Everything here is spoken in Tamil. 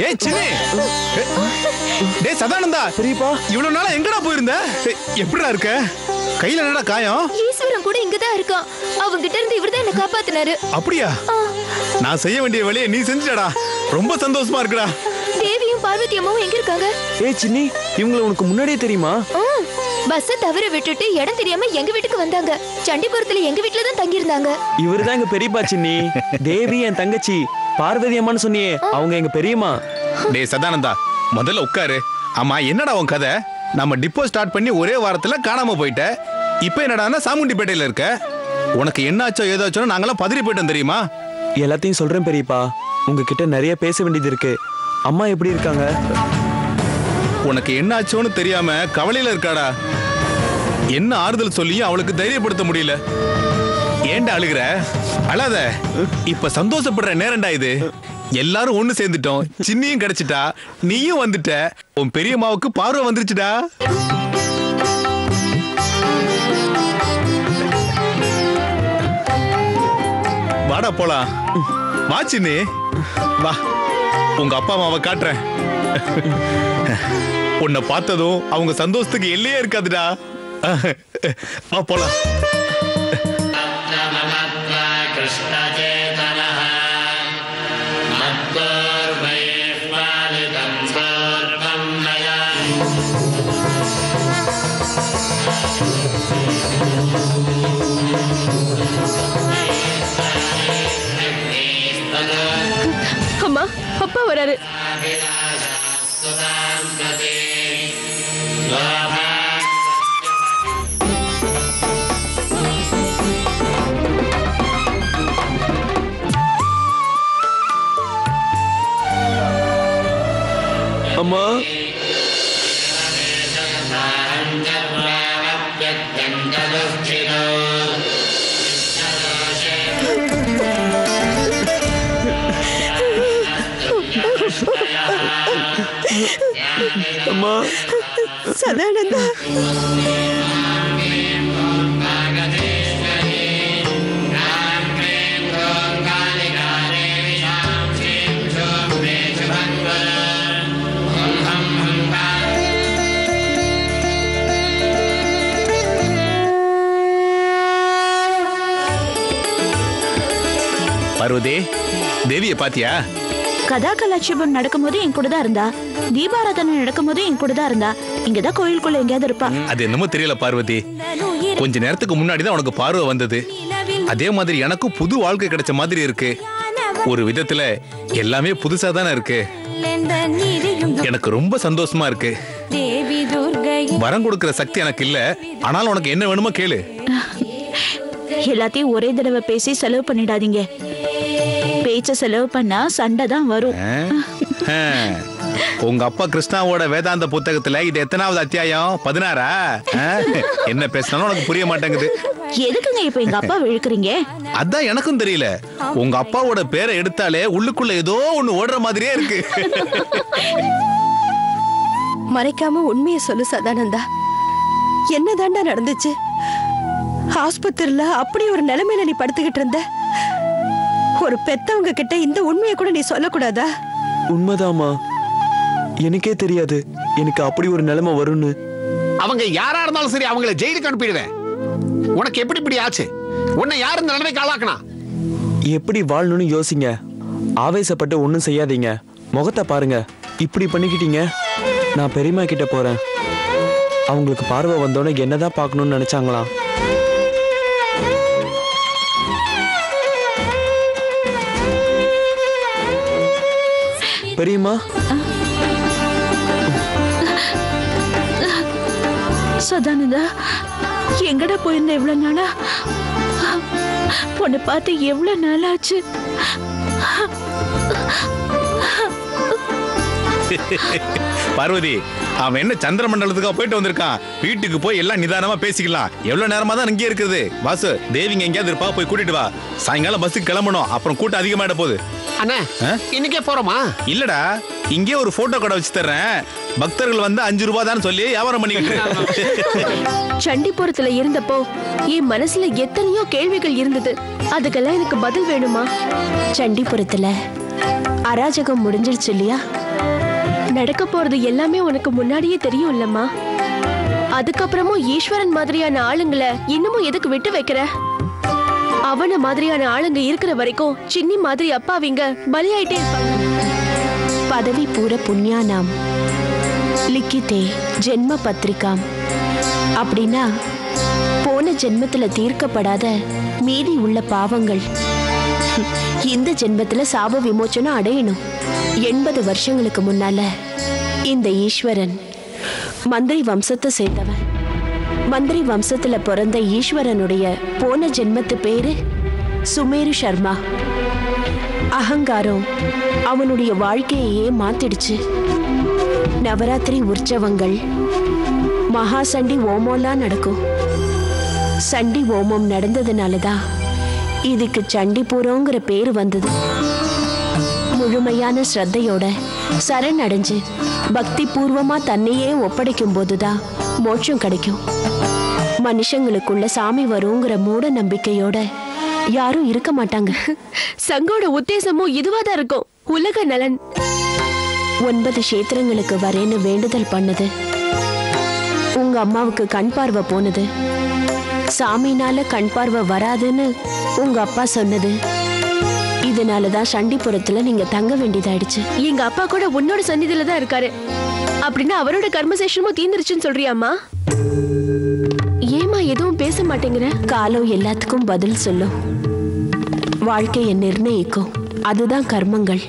ஏய் சின்னே, டேய் சதானந்தா, பெரியப்பா இவ்வளவு நாளா எங்கடா போயிருந்த? எப்படிடா இருக்க? கையில என்னடா காயம்? ஈஸ்வரன் கூட இங்கதான் இருக்கான். அவங்கிட்ட இருந்து இவர்தான் என்ன காப்பாத்தினாரு. அப்படியா? நான் செய்ய வேண்டிய வேலையை நீ செஞ்சுடா. ரொம்ப சந்தோஷமா இருக்குடா. தேவியும் பார்வதி அம்மாவும் எங்க இருக்காங்க? ஏய் சின்னி, இவங்களை உனக்கு முன்னாடியே தெரியுமா? பஸ் தவற விட்டுட்டு இடம் தெரியாம எங்க வீட்டுக்கு வந்தாங்க. சண்டிபுரத்துல எங்க வீட்டுல தான் தங்கி இருந்தாங்க. இவருதான் எங்க பெரியப்பா சின்னி. தேவி என் தங்கச்சி, பார்வதி அம்மான்னு சொன்னியே அவங்க எங்க பெரியம்மா. டேய் சதானந்தா, முதல்ல உட்காரு. ஆமா என்னடா உன் கதை? நம்ம டிப்போ ஸ்டார்ட் பண்ணி ஒரே வாரத்துல காணாம போயிட்ட. இப்ப என்னடான்னா சாமுண்டிப்பேட்டையில இருக்க. உனக்கு என்னாச்சோ ஏதாச்சோ நாங்கெல்லாம் பதறி போயிட்டோம் தெரியுமா? எல்லாத்தையும் சொல்றேன் பெரியப்பா. உங்ககிட்ட நிறைய பேச வேண்டியது இருக்கு. அம்மா எப்படி இருக்காங்க? உனக்கு என்னாச்சோன்னு தெரியாம கவலையில இருக்காடா. என்ன ஆறுதல் சொல்லியும் அவளுக்கு தைரியப்படுத்த முடியல. ஏன்டா அழுகுற? அழாத. இப்ப சந்தோஷப்படுற நேரம்டா இது. எல்லாரும் ஒண்ணு சேர்ந்துட்டோம். சின்னியும் கிடைச்சிட்டா, நீயும் வந்துட்ட. உன் பெரியம்மாவுக்கு பார்வை வந்துருச்சுடா. வாடா போலாம். வா சின்னி, வா. உங்க அப்பா அம்மாவை காட்டுறேன். உன்னை பார்த்ததும் அவங்க சந்தோஷத்துக்கு எல்லையே இருக்காதுடா. வா போலாம். அம்மா, அப்பா வராரு. அம்மா அம்மா சதானந்தா, பார்வதி, தேவியை பாத்தியா? கதா கலாட்சேபம் நடக்கும் போது என் கூட தான் இருந்தா. தீபாராதனை நடக்கும் போது என் கூட தான் இருந்தா. இங்கதான் கோயிலுக்குள்ள எங்கேயாவது இருப்பா. அது என்னமோ தெரியல பார்வதி. கொஞ்ச நேரத்துக்கு முன்னாடிதான் உனக்கு பார்வை வந்தது. அதே மாதிரி எனக்கும் புது வாழ்க்கை கிடைச்ச மாதிரி இருக்கு. ஒரு விதத்துல எல்லாமே புதுசா தானே இருக்கு. எனக்கு ரொம்ப சந்தோஷமா இருக்கு. வரம் கொடுக்கிற சக்தி எனக்கு இல்ல. ஆனாலும் உனக்கு என்ன வேணுமோ கேளு. எல்லாத்தையும் ஒரே தடவை பேசி செலவு பண்ணிடாதீங்க. பேச்ச செலவு பண்ணா சண்டை தான் வரும். உங்க அப்பா கிருஷ்ணாவோட வேதாந்த புத்தகத்துல இது எத்தனாவது அத்தியாயம்? 16ஆ? என்ன பேசினாலும் உனக்கு புரிய மாட்டேங்குது. எதுக்குங்க இப்ப எங்க அப்பா இழுக்குறீங்க? அதான் எனக்கும் தெரியல. உங்க அப்பாவோட பேரை எடுத்தாலே உள்ளுக்குள்ள ஏதோ ஒண்ணு ஓடுற மாதிரியே இருக்கு. மறைக்காம உண்மையை சொல்லு சதானந்தா. என்னதாண்டா நடந்துச்சு? ஆஸ்பத்திரியில அப்படி ஒரு நிலைமையில நீ படுத்துக்கிட்டு இருந்த. ஒரு பெத்தவங்க கிட்ட இந்த உண்மையை கூட நீ சொல்லக்கூடாதா? உண்மைதாமா. எனக்கே தெரியாது எனக்கு அப்படி ஒரு நிலைமை வரும்னு. அவங்க யாரா இருந்தாலும் சரி, அவங்களை ஜெயிலுக்கு அனுப்பிடுவேன். உனக்கு எப்படி இப்படி ஆச்சு? உன்னை யார் இந்த நிலைமைக்கு ஆளாக்கணா? எப்படி வாழணும்னு யோசிங்க. ஆவேசப்பட்டு ஒன்றும் செய்யாதீங்க. முகத்தை பாருங்க, இப்படி பண்ணிக்கிட்டீங்க. நான் பெரியம்மா கிட்ட போறேன். அவங்களுக்கு பார்வை வந்தோடனே என்னதான் பார்க்கணும்னு நினைச்சாங்களாம். பெரியம்மா, சதானந்தா, எங்கடா போயிருந்த எவ்வளவு நாளா? உன்னை பார்த்து எவ்வளவு நாளாச்சு? பார்வதி, அவன் என்ன சந்திர மண்டலத்துக்கா போயிட்டு வந்திருக்கான். வீட்டுக்கு போய் எல்லாம் நிதானமா பேசிக்கலாம். எவ்வளவு நேரமா தான் இங்கே இருக்குது. வாசு, தேவிங்க எங்கேயாவது இருப்பா, போய் கூட்டிட்டு வா. சாயங்காலம் பஸ்ஸுக்கு கிளம்பணும். அப்புறம் கூட்டம் அதிகமாயிட போகுது. அண்ணா, இன்னைக்கே போறோமா? இல்லடா, இங்கே ஒரு போட்டோ கடை வச்சு தர்றேன். பக்தர்கள் வந்து 5 ரூபாய் தான் சொல்லி வியாபாரம் பண்ணிக்கிட்டு. சண்டிபுரத்துல இருந்தப்போ என் மனசுல எத்தனையோ கேள்விகள் இருந்தது. அதுக்கெல்லாம் எனக்கு பதில் வேணுமா? சண்டிபுரத்துல அராஜகம் முடிஞ்சிருச்சு இல்லையா? நடக்க போறது எல்லாமே உனக்கு முன்னாடியே தெரியும் இல்லம்மா. அதுக்கப்புறமும் ஈஸ்வரன் மாதிரியான ஆளுங்களை இன்னமும் எதுக்கு விட்டு வைக்கிற? அவன மாதிரியான ஆளுங்க இருக்கிற வரைக்கும் சின்னி மாதிரி அப்பாவிங்க பலியாயிட்டே இருப்பாங்க. பதவி பூர புண்ணியானாம் லிக்கிதே ஜென்ம பத்திரிகாம். அப்படின்னா போன ஜென்மத்துல தீர்க்கப்படாத மீதி உள்ள பாவங்கள் இந்த ஜென்மத்துல சாப விமோச்சனம் அடையணும். 80 வருஷங்களுக்கு முன்னால இந்த ஈஸ்வரன் மந்திரி வம்சத்தை சேர்ந்தவன். மந்திரி வம்சத்துல பிறந்த ஈஸ்வரனுடைய போன ஜென்மத்து பேரு சுமேரு சர்மா. அகங்காரம் அவனுடைய வாழ்க்கையே மாத்திடுச்சு. நவராத்திரி உற்சவங்கள், மகா சண்டி ஓமம்லாம் நடக்கும். சண்டி ஓமம் நடந்ததுனாலதான் இதுக்கு சண்டிபுரங்கிற பேரு வந்தது. முழுமையான ஸ்ரத்தையோட சரண் அடைஞ்சு பக்தி பூர்வமா தன்னையே ஒப்படைக்கும் போதுதான் மோட்சம் கிடைக்கும். மனுஷங்களுக்குள்ள சாமி வருங்கிற மூட நம்பிக்கையோட யாரும் இருக்க மாட்டாங்க. சங்கோட உத்தேசமும் இதுவாதான் இருக்கும், உலக நலன். 9 கஷேத்திரங்களுக்கு வரேன்னு வேண்டுதல் பண்ணது. உங்க அம்மாவுக்கு கண் பார்வை போனது. சாமினால கண் பார்வை வராதுன்னு உங்க அப்பா சொன்னது. இதனாலதான் சண்டிபுரத்துல நீங்க தங்க வேண்டியதாயிடுச்சு. எங்க அப்பா கூட உன்னோட சந்நிதியில தான் இருக்காரு. அப்படின்னா அவரோட கர்மசேஷமும் தீர்ந்துருச்சுன்னு சொல்றியாமா? ஏமா எதுவும் பேச மாட்டேங்கிற? காலம் எல்லாத்துக்கும் பதில் சொல்லும். வாழ்க்கையை நிர்ணயிக்கும். அதுதான் கர்மங்கள்.